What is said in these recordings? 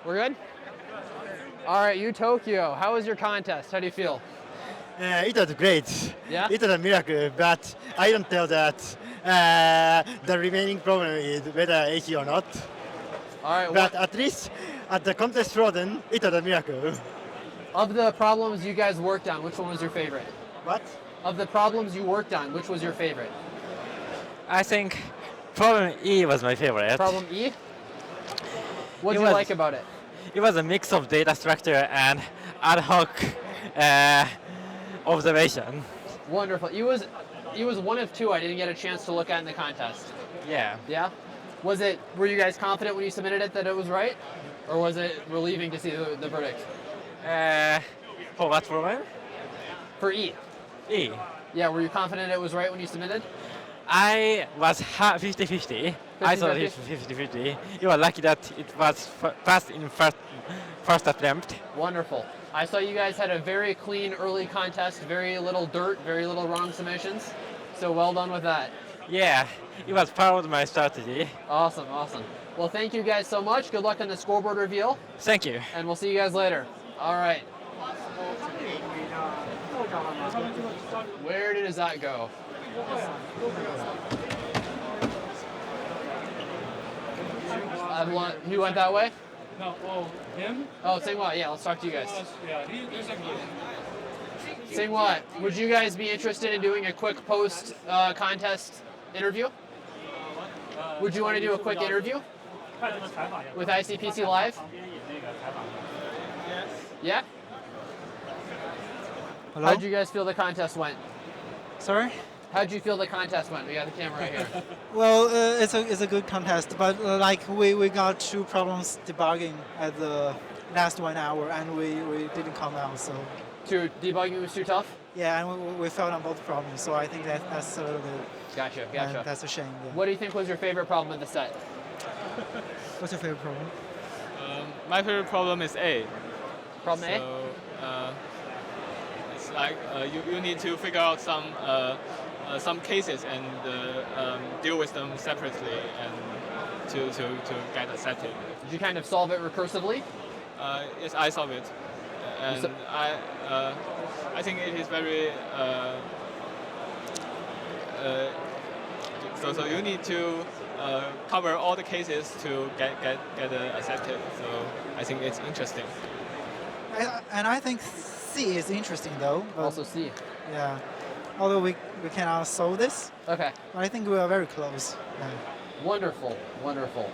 We're good? All right, you Tokyo, how was your contest? How do you feel? It was great. Yeah? It was a miracle, but I don't tell that the remaining problem is whether AC or not. All right, But at least at the contest frozen, it was a miracle. of the problems you guys worked on, which one was your favorite? What? Of the problems you worked on, which was your favorite? I think problem E was my favorite. Problem E? What It did you was- like about it? It was a mix of data structure and ad hoc observation. Wonderful. E was one of two I didn't get a chance to look at in the contest. Yeah. Yeah? Were you guys confident when you submitted it that it was right? Or was it relieving to see the verdict? For what problem? For E. E. Yeah, were you confident it was right when you submitted? I was 50-50. I thought it was 50-50. You were lucky that it was passed in first attempt. Wonderful. I saw you guys had a very clean early contest, very little dirt, very little wrong submissions. So well done with that. Yeah, it was part of my strategy. Awesome, awesome. Well, thank you guys so much. Good luck on the scoreboard reveal, Thank you. and we'll see you guys later. All right. Where does that go? He went that way? No, him? Oh, Singwa, yeah, let's talk to you guys. Yeah, he's a good. Singwa, would you guys be interested in doing a quick post-contest interview? Would you want to do a quick interview with ICPC Live? Yeah? Hello? How'd you guys feel the contest went? Sorry? How'd you feel the contest went? We got the camera right here. Well, it's a good contest, but like we got two problems debugging at the last 1 hour, and we didn't come out. So Debugging was too tough? yeah, and we failed on both problems. So I think that's a little bit. Gotcha, And gotcha. that's a shame. Yeah. What do you think was your favorite problem of the set? What's your favorite problem? My favorite problem is A. Problem A? So it's like you need to figure out some cases and deal with them separately and to get accepted. Did you kind of solve it recursively? Yes, I solve it, and I think it is very. So you need to cover all the cases to get accepted. So I think it's interesting. And I think C is interesting though. But Also C. yeah, although we cannot solve this, Okay. but I think we are very close. Yeah. Wonderful, wonderful.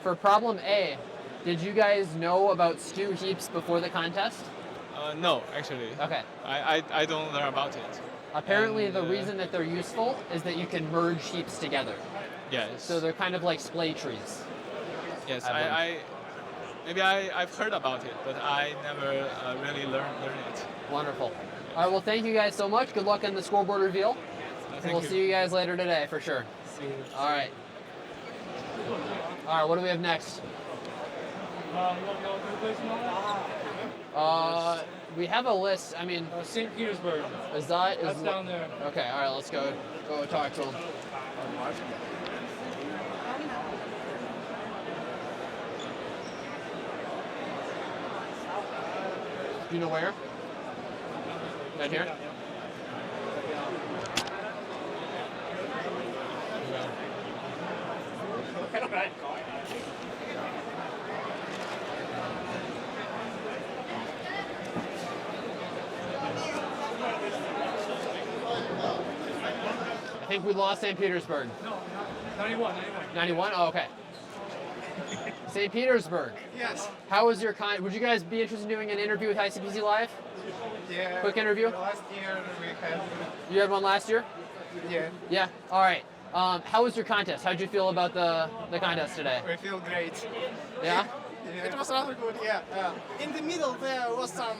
For problem A, did you guys know about stew heaps before the contest? No, actually, Okay. I don't learn about it. Apparently, And, the reason that they're useful is that you can merge heaps together. Yes. So they're kind of like splay trees. Yes, I've I've heard about it, but I never really learn it. Wonderful. All right, well, thank you guys so much. Good luck on the scoreboard reveal. And Thank we'll you. see you guys later today for sure. All right. All right, what do we have next? We have a list. I mean, St. Petersburg. is that? That's down there. Okay, all right, let's go talk to him. Do you know where? Right here? I think we lost St. Petersburg. No, 91. 91? Oh, okay. St. Petersburg. Yes. How was your would you guys be interested in doing an interview with ICPC Live? Yeah. Quick interview? Last year we had. You had one last year? Yeah. Yeah. All right. How was your contest? How did you feel about the contest today? We feel great. Yeah? It was rather good. Yeah. In the middle there was some.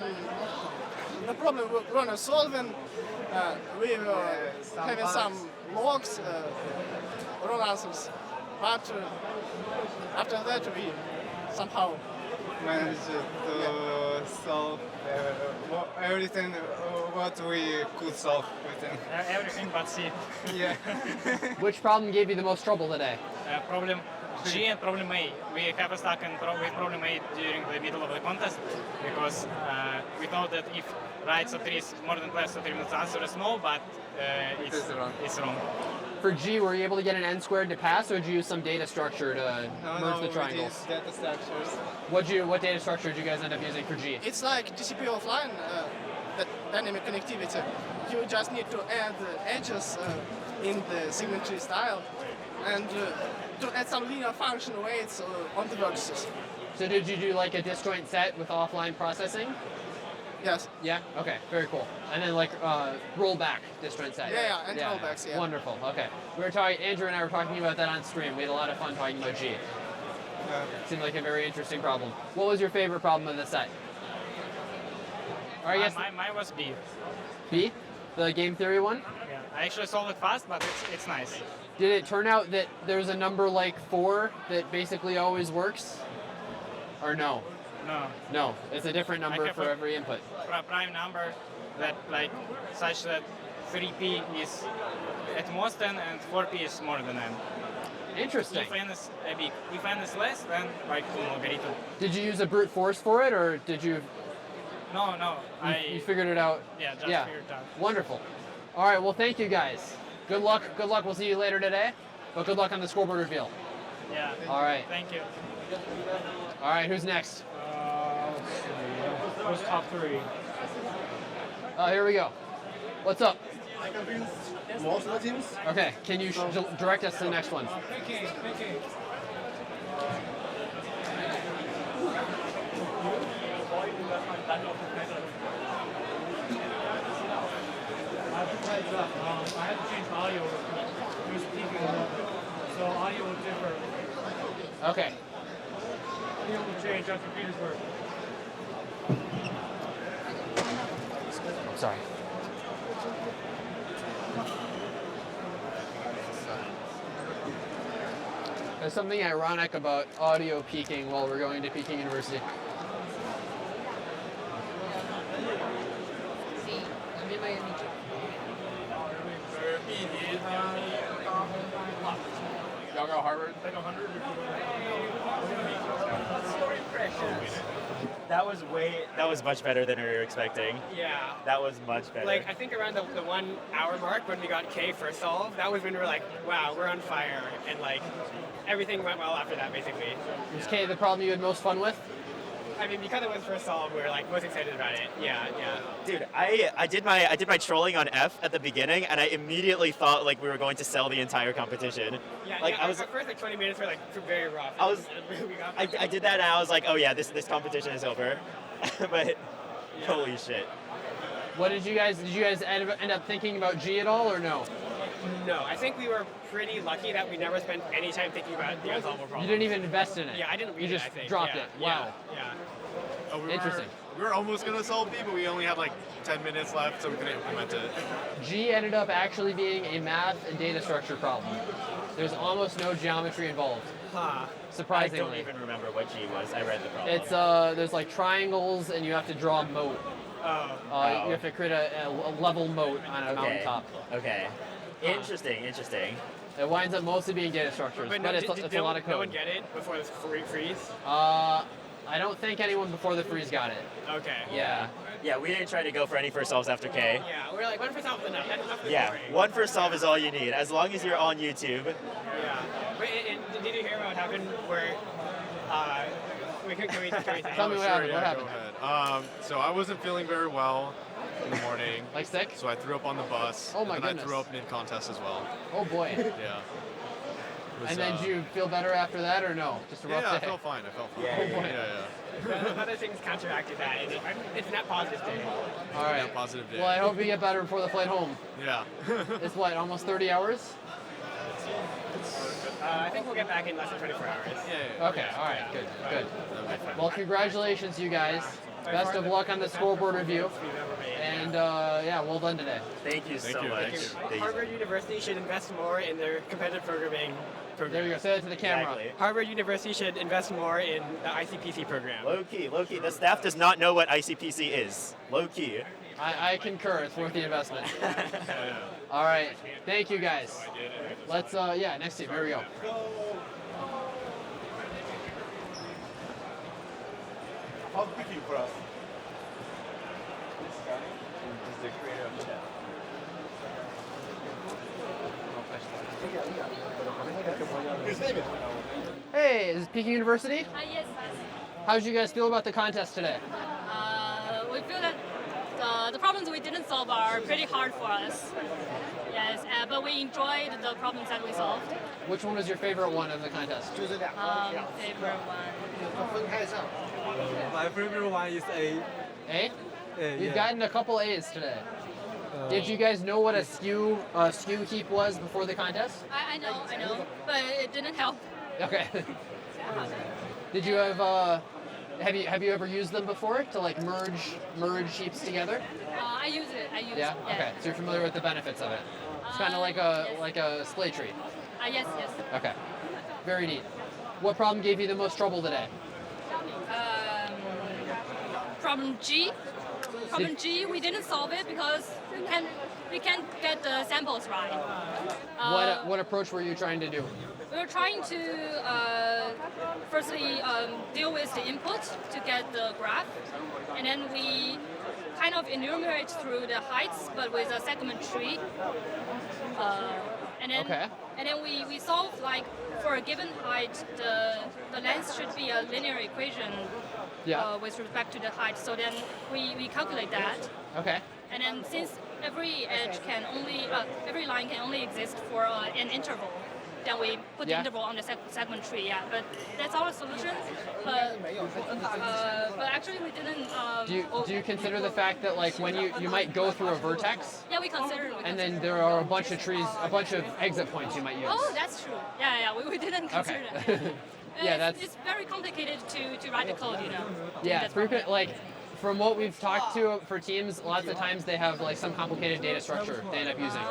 The problem we were not solving. We were having some logs, wrong answers. But after that we somehow managed to solve everything what we could solve within. Everything but C. Yeah. Which problem gave you the most trouble today? Problem G and problem A. We have a stuck with problem A during the middle of the contest because we thought that if right so 3 is more than plus so 3 minutes, the answer is no, but it's wrong. For G, were you able to get an n squared to pass, or did you use some data structure to merge the we triangles? use data structures. What data structure did you guys end up using for G? It's like GCP offline, that dynamic connectivity. You just need to add edges in the segment tree style and to add some linear function weights on the vertices. So did you do like a disjoint set with offline processing? Yes. Yeah. Okay. Very cool. And then like rollback disjoint set. Yeah, and rollbacks. Yeah. Wonderful. Okay. We were talking. Andrew and I were talking about that on stream. We had a lot of fun talking about G. Seemed like a very interesting problem. What was your favorite problem of the set? Or I guess Mine was B. B, the game theory one. Yeah. I actually solved it fast, but it's nice. Did it turn out that there's a number like 4 that basically always works? Or no? No. No, it's a different number have for a- every input. Prime number that like such that 3p is at most n and 4p is more than n. Interesting. If n is big, if n is less, then like logarithm. Did you use a brute force for it, or did you No, you figured it out? yeah, just figured it out. Wonderful. All right, well, thank you guys. Good luck. Good luck. We'll see you later today. But good luck on the scoreboard reveal. Yeah. All right. Thank you. All right, who's next? Who's top 3? Here we go. What's up? Most of the teams? Okay, can you direct us to the next one? Peking. I had to change the audio. It was peaking, so audio will differ. Okay. Audio will change after Petersburg. Sorry. There's something ironic about audio peaking while we're going to Peking University. Y'all go Harvard? That was much better than we were expecting. Yeah. That was much better. Like, I think around the 1 hour mark when we got K first solve, that was when we were like, wow, we're on fire. And like, everything went well after that, basically. Was K the problem you had most fun with? I mean, because it was first solve, we were like most excited about it. Yeah. Dude, I did my trolling on F at the beginning, and I immediately thought like we were going to sell the entire competition. Yeah, like I was, our first like 20 minutes were like very rough. I did that, and I was like, oh yeah, this competition is over. But holy shit. What did you guys end up thinking about G at all, or no? No, I think we were pretty lucky that we never spent any time thinking about the unsolvable problem. You didn't even invest in it. Yeah, I didn't read You it, just I think. dropped Yeah, it. Wow. Yeah. Interesting. We were almost going to solve B, but we only had like 10 minutes left, so we couldn't implement it. G ended up actually being a math and data structure problem. There's almost no geometry involved. Huh. Surprisingly. I don't even remember what G was. I read the problem. It's there's like triangles, and you have to draw a moat. You have to create a level moat on a mountaintop. Okay. Interesting. It winds up mostly being data structures, but it's a lot of code. No one get it before the freeze? I don't think anyone before the freeze got it. Okay. Yeah. Yeah, we didn't try to go for any first solves after K. Yeah, we're like, 1 first solve is enough. That's enough. Yeah, 1 first solve is all you need, as long as you're on YouTube. Yeah. Wait, and did you hear what happened where, can we say? Tell me what happened. Yeah, What happened? Go ahead. So I wasn't feeling very well in the morning. Like sick? So I threw up on the bus. Oh my and goodness. I threw up mid-contest as well. Oh boy. Yeah. And then did you feel better after that, or no? Just a rough Yeah, day? I felt fine. Oh boy. Yeah. Other things counteracted that. It's not positive day. All right. Yeah, positive day. Well, I hope you get better before the flight home. Yeah. It's what, almost 30 hours? I think we'll get back in less than 24 hours. Yeah. Okay, all right, good. Well, congratulations, you guys. Best of luck on the scoreboard review. And well done today. Thank you so much. Harvard University should invest more in their competitive programming program. There you go. Say that to the camera. Exactly. Harvard University should invest more in the ICPC program. Low key. The staff does not know what ICPC is. Low key. I concur. It's worth the investment. All right. Thank you, guys. Let's, next team. Here we go. How's picking for us? Hey, is this Peking University? Yes. How did you guys feel about the contest today? We feel that the problems we didn't solve are pretty hard for us. Yes, but we enjoyed the problems that we solved. Which one was your favorite one of the contest? Favorite one. My favorite one is A. A? You've yeah. gotten a couple A's today. Did you guys know what a skew heap was before the contest? I know, but it didn't help. Okay. Did you have you ever used them before to like merge heaps together? I use it. Yeah. Okay. So you're familiar with the benefits of it. It's kind of like a splay tree. Yes. Okay. Very neat. What problem gave you the most trouble today? Problem G. Problem G, we didn't solve it because we can't get the samples right. What approach were you trying to do? We were trying to firstly deal with the input to get the graph, and then we kind of enumerate through the heights, but with a segment tree. And then we solve like for a given height, the length should be a linear equation with respect to the height. So then we calculate that. Okay. And then since every line can only exist for an interval, then we put the interval on the segment tree. Yeah, but that's our solution. But actually we didn't. Do you consider the fact that like when you might go through a vertex? Yeah, we consider. And then there are a bunch of trees, a bunch of exit points you might use. Oh, that's true. Yeah, we didn't consider that. Yeah, it's very complicated to write the code, you know. Yeah, like from what we've talked to for teams, lots of times they have like some complicated data structure they end up using.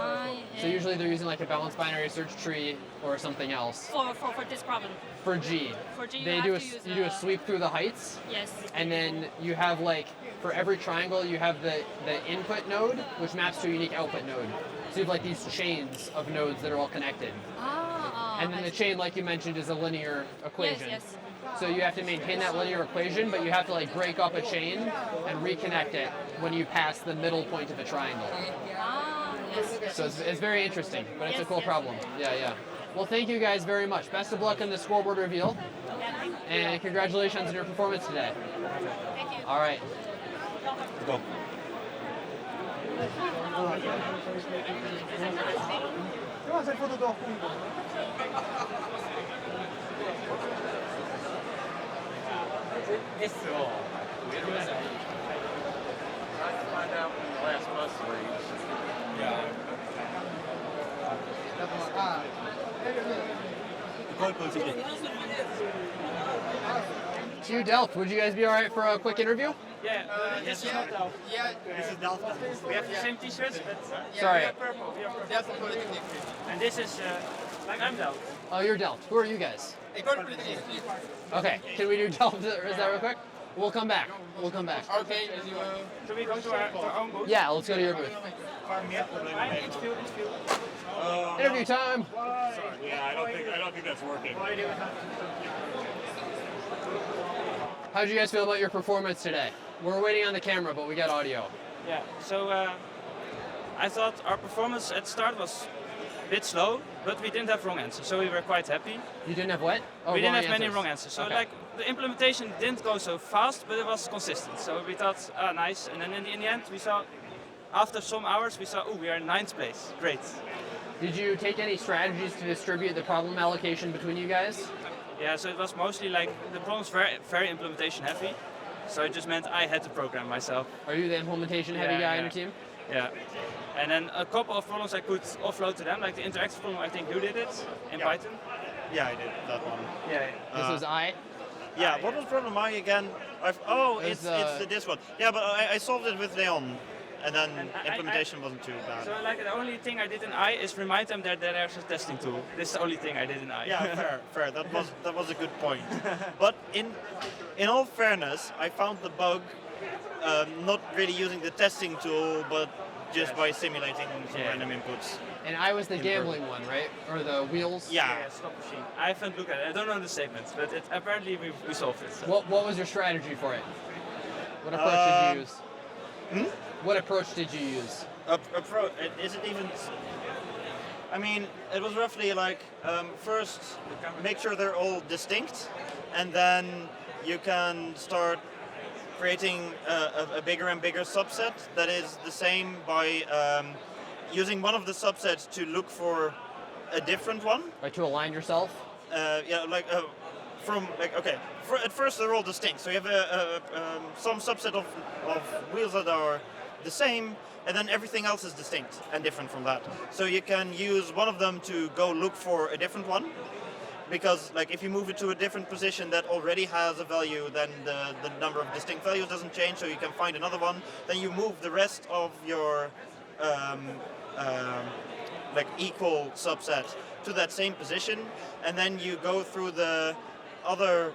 So usually they're using like a balanced binary search tree or something else. For this problem. For G. For G, they do a sweep through the heights. Yes. And then you have like for every triangle you have the input node which maps to a unique output node. So you have like these chains of nodes that are all connected. And then the chain, like you mentioned, is a linear equation. Yes. So you have to maintain that linear equation, but you have to like break up a chain and reconnect it when you pass the middle point of a triangle. Yes. So it's very interesting, but it's a cool problem. Yeah. Well, thank you guys very much. Best of luck in the scoreboard reveal. And congratulations on your performance today. Thank you. All right. Go. Sを植えるらしい。Trying to find out when the last bus leaves. To Delft, would you guys be all right for a quick interview? Yeah, this is not Delft. Yeah, this is Delft. We have the same t-shirts, but Sorry. we have purple. Delft Polytechnic. And this is, like I'm Delft. Oh, you're Delft. Who are you guys? Okay, can we do Delft? Is that real quick? We'll come back. Okay. Should we go to our own booth? Yeah, let's go to your booth. Interview time. Yeah, I don't think that's working. How did you guys feel about your performance today? We're waiting on the camera, but we got audio. Yeah, so I thought our performance at the start was a bit slow, but we didn't have wrong answers, so we were quite happy. You didn't have what? We didn't have many wrong answers. So like the implementation didn't go so fast, but it was consistent. So we thought, nice. And then in the end, we saw, after some hours, we saw, we are in 9th place. Great. Did you take any strategies to distribute the problem allocation between you guys? Yeah, so it was mostly like the problems were very implementation heavy. So it just meant I had to program myself. Are you the implementation heavy guy on your team? Yeah. And then a couple of problems I could offload to them, like the interactive problem, I think you did it in Python. Yeah, I did that one. Yeah. This was I? Yeah, what was problem I again? It's this one. Yeah, but I solved it with Leon. And then implementation wasn't too bad. So like the only thing I did in I is remind them that there's a testing tool. This is the only thing I did in I. Yeah, fair. That was a good point. But in all fairness, I found the bug not really using the testing tool, but just by simulating some random inputs. And I was the gambling one, right? Or the wheels? Yeah, slot machine. I haven't looked at it. I don't know the statements, but apparently we solved it. So. What was your strategy for it? What approach did you use? What approach did you use? Is it even? I mean, it was roughly like first make sure they're all distinct, and then you can start creating a bigger and bigger subset that is the same by using one of the subsets to look for a different one. Right, to align yourself? At first they're all distinct. So you have some subset of wheels that are the same, and then everything else is distinct and different from that. So you can use one of them to go look for a different one. Because like if you move it to a different position that already has a value, then the number of distinct values doesn't change, so you can find another one. Then you move the rest of your equal subset to that same position, and then you go through the other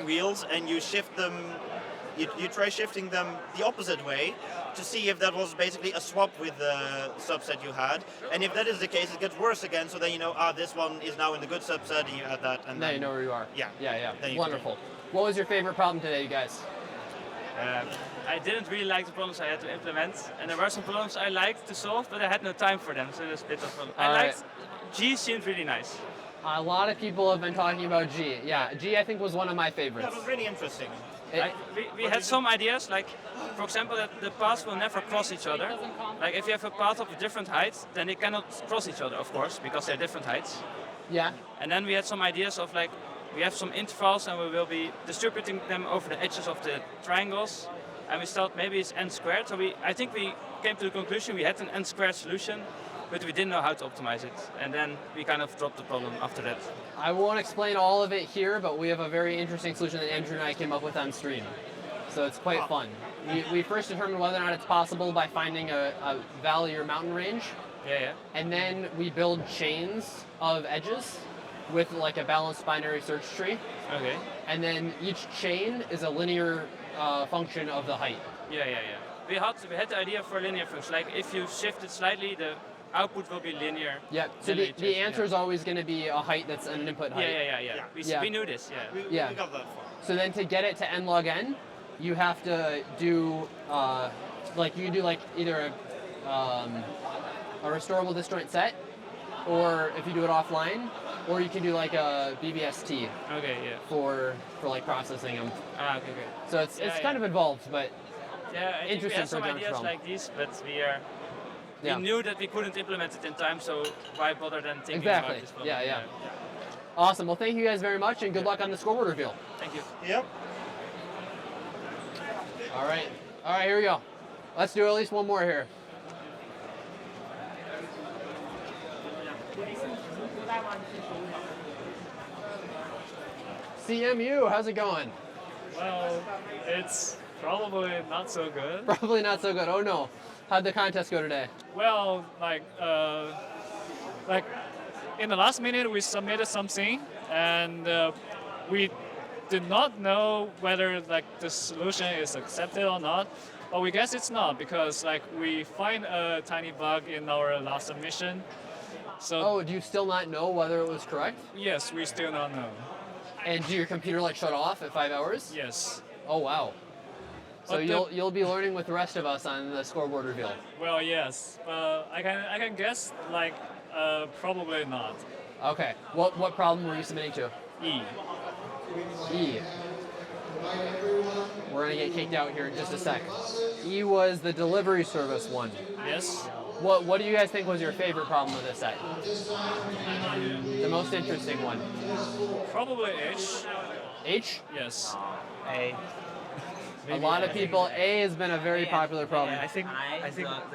wheels and you shift them. You try shifting them the opposite way to see if that was basically a swap with the subset you had. And if that is the case, it gets worse again, so then you know, this one is now in the good subset, and you add that. And now then you know where you are. Yeah. Wonderful. What was your favorite problem today, you guys? I didn't really like the problems I had to implement, and there were some problems I liked to solve, but I had no time for them, so there's a bit of problem. G seemed really nice. A lot of people have been talking about G. Yeah, G I think was one of my favorites. That was really interesting. We had some ideas, like, for example, that the paths will never cross each other. Like, if you have a path of a different height, then they cannot cross each other, of course, because they're different heights. Yeah. And then we had some ideas of, like, we have some intervals and we will be distributing them over the edges of the triangles. And we thought maybe it's n squared. So I think we came to the conclusion we had an n squared solution, but we didn't know how to optimize it. And then we kind of dropped the problem after that. I won't explain all of it here, but we have a very interesting solution that Andrew and I came up with on stream. So it's quite fun. We first determined whether or not it's possible by finding a valley or mountain range. Yeah. And then we build chains of edges with like a balanced binary search tree. Okay. And then each chain is a linear function of the height. Yeah. We had the idea for linear function. Like if you shift it slightly, the output will be linear. Yeah. So the answer is always going to be a height that's an input height. Yeah. We knew this. Yeah. We got that far. So then to get it to n log n, you have to do you can do like either a restorable disjoint set, or if you do it offline, or you can do like a BBST. Okay, yeah. For like processing them. Okay. So it's kind of involved, but I think interesting we had some for a ideas problem. like these, but we knew that we couldn't implement it in time, so why bother then thinking about this problem? Yeah. Awesome. Well, thank you guys very much, and good luck on the scoreboard reveal. Thank you. Yep. All right, here we go. Let's do at least one more here. CMU, how's it going? Well, it's probably not so good. Probably not so good. Oh no. How'd the contest go today? Well, like in the last minute we submitted something, and we did not know whether like the solution is accepted or not. But we guess it's not, because like we find a tiny bug in our last submission. So do you still not know whether it was correct? Yes, we still don't know. And do your computer like shut off at 5 hours? Yes. Oh wow. So you'll be learning with the rest of us on the scoreboard reveal. Well, yes. I can guess like probably not. Okay. What problem were you submitting to? E. We're gonna get kicked out here in just a sec. E was the delivery service one. Yes. What do you guys think was your favorite problem with this set? The most interesting one? Probably H. H? Yes. A. A lot of people. A has been a very popular problem. I think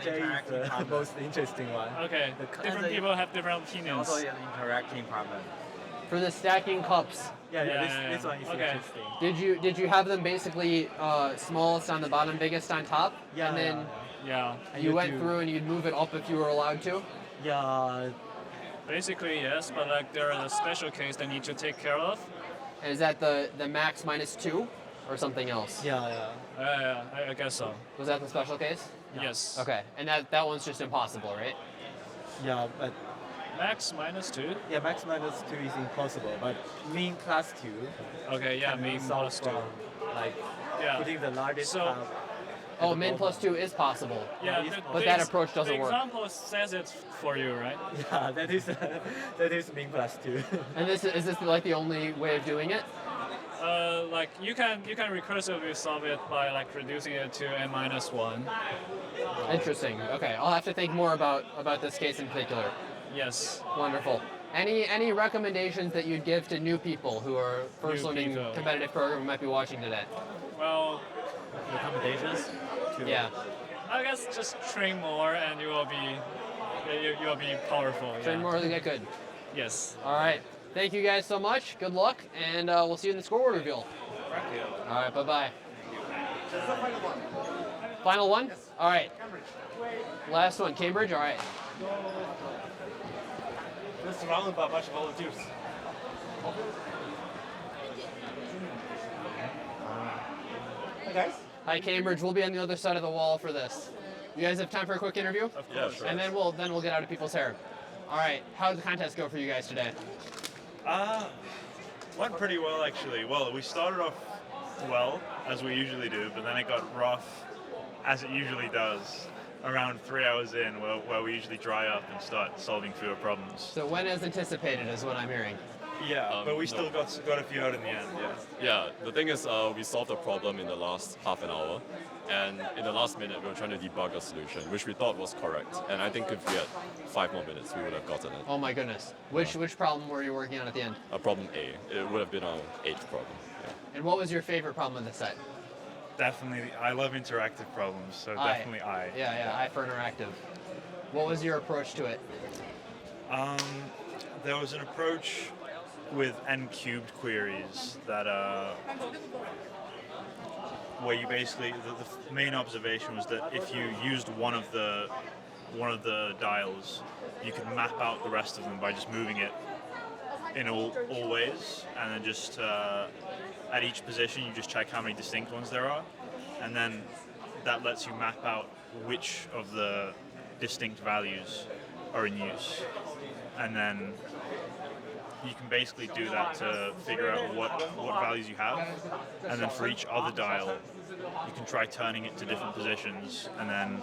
J is the most interesting one. Okay. Different people have different opinions. Also an interacting problem. For the stacking cups. This one is interesting. Did you have them basically smallest on the bottom, biggest on top? And then you went through and you'd move it up if you were allowed to? Yeah. Basically, yes, but like there is a special case they need to take care of. And is that the max -2 or something else? Yeah, I guess so. Was that the special case? Yes. Okay, and that one's just impossible, right? Yeah, but Max -2? yeah, max -2 is impossible, but mean +2. Okay, yeah, can be mean solved +2. from, like Yeah. putting the largest So- tab. Oh, min +2 is possible. Yeah, but that approach doesn't the work. example says it for you, right? Yeah, that is that is mean +2. And is this like the only way of doing it? Like you can recursively solve it by like reducing it to n-1. Interesting. Okay, I'll have to think more about this case in particular. Yes. Wonderful. Any recommendations that you'd give to new people who are first New learning people. competitive programming who might be watching today? Well, Recommendations? Yeah. I guess just train more and you will be powerful. Train yeah. more to get good. Yes. All right. Thank you guys so much. Good luck, and we'll see you in the scoreboard reveal. All right. Bye-bye. Final one? All right. Last one. Cambridge? All right. We're surrounded by a bunch of volunteers. Hi guys. Hi, Cambridge. We'll be on the other side of the wall for this. You guys have time for a quick interview? Of course. And then we'll get out of people's hair. All right. How did the contest go for you guys today? Went pretty well actually. Well, we started off well, as we usually do, but then it got rough, as it usually does, around 3 hours in, where we usually dry up and start solving fewer problems. So when as anticipated is what I'm hearing. Yeah, but we still got a few out in the end, yeah. Yeah, the thing is we solved the problem in the last half an hour, and in the last minute we were trying to debug a solution, which we thought was correct. And I think if we had 5 more minutes, we would have gotten it. Oh my goodness. Which problem were you working on at the end? Problem A. It would have been our 8th problem. Yeah. And what was your favorite problem in the set? Definitely, I love interactive problems, so definitely I. Yeah, I for interactive. What was your approach to it? There was an approach with n-cubed queries that where you basically the main observation was that if you used one of the dials, you could map out the rest of them by just moving it in all ways, and then just at each position you just check how many distinct ones there are, and then that lets you map out which of the distinct values are in use, and then you can basically do that to figure out what values you have, and then for each other dial you can try turning it to different positions and then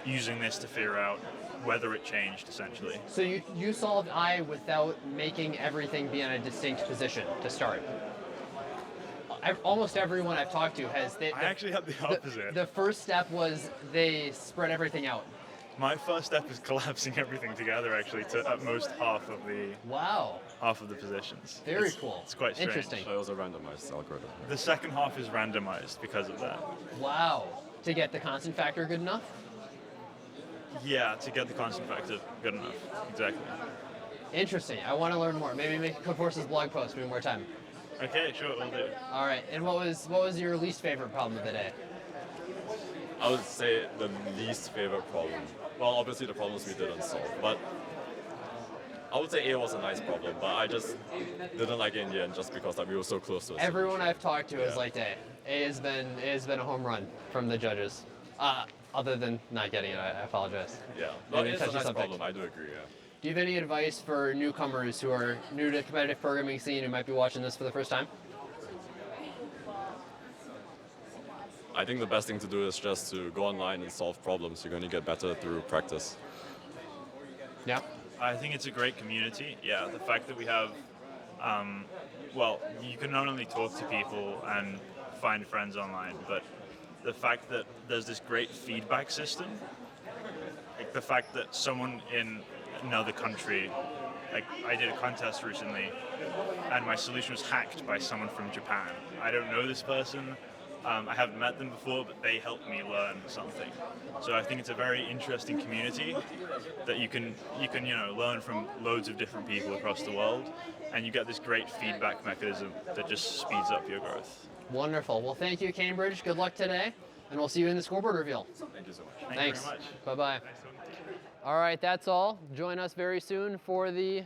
using this to figure out whether it changed, essentially. So you solved I without making everything be in a distinct position to start. Almost everyone I've talked to has... I actually had the opposite. The first step was they spread everything out. My first step is collapsing everything together, actually, to at most half of the positions. Very cool. It's quite strange. Interesting. So it was a randomized algorithm. The second half is randomized because of that. Wow. To get the constant factor good enough? Yeah, to get the constant factor good enough. Exactly. Interesting. I want to learn more. Maybe make a Code Forces blog post. Maybe more time. Okay, sure, we'll do. All right. And what was your least favorite problem of the day? I would say the least favorite problem. Well, obviously the problems we didn't solve, but I would say A was a nice problem, but I just didn't like it in the end just because we were so close to it. Everyone I've talked to has liked A. A has been a home run from the judges. Other than not getting it, I apologize. Yeah, Maybe but it's a touchy nice subject. problem. I do agree. Yeah. Do you have any advice for newcomers who are new to the competitive programming scene who might be watching this for the first time? I think the best thing to do is just to go online and solve problems. You're going to get better through practice. Yeah. I think it's a great community. Yeah, the fact that we have, well, you can not only talk to people and find friends online, but the fact that there's this great feedback system, like the fact that someone in another country, like I did a contest recently, and my solution was hacked by someone from Japan. I don't know this person. I haven't met them before, but they helped me learn something. So I think it's a very interesting community that you can learn from loads of different people across the world, and you get this great feedback mechanism that just speeds up your growth. Wonderful. Well, thank you, Cambridge. Good luck today, and we'll see you in the scoreboard reveal. Thank you so much. Thanks. Thank you very much. Bye-bye. All right, that's all. Join us very soon for the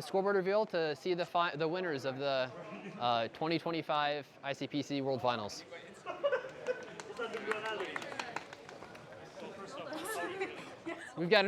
scoreboard reveal to see the winners of the 2025 ICPC World Finals. We've got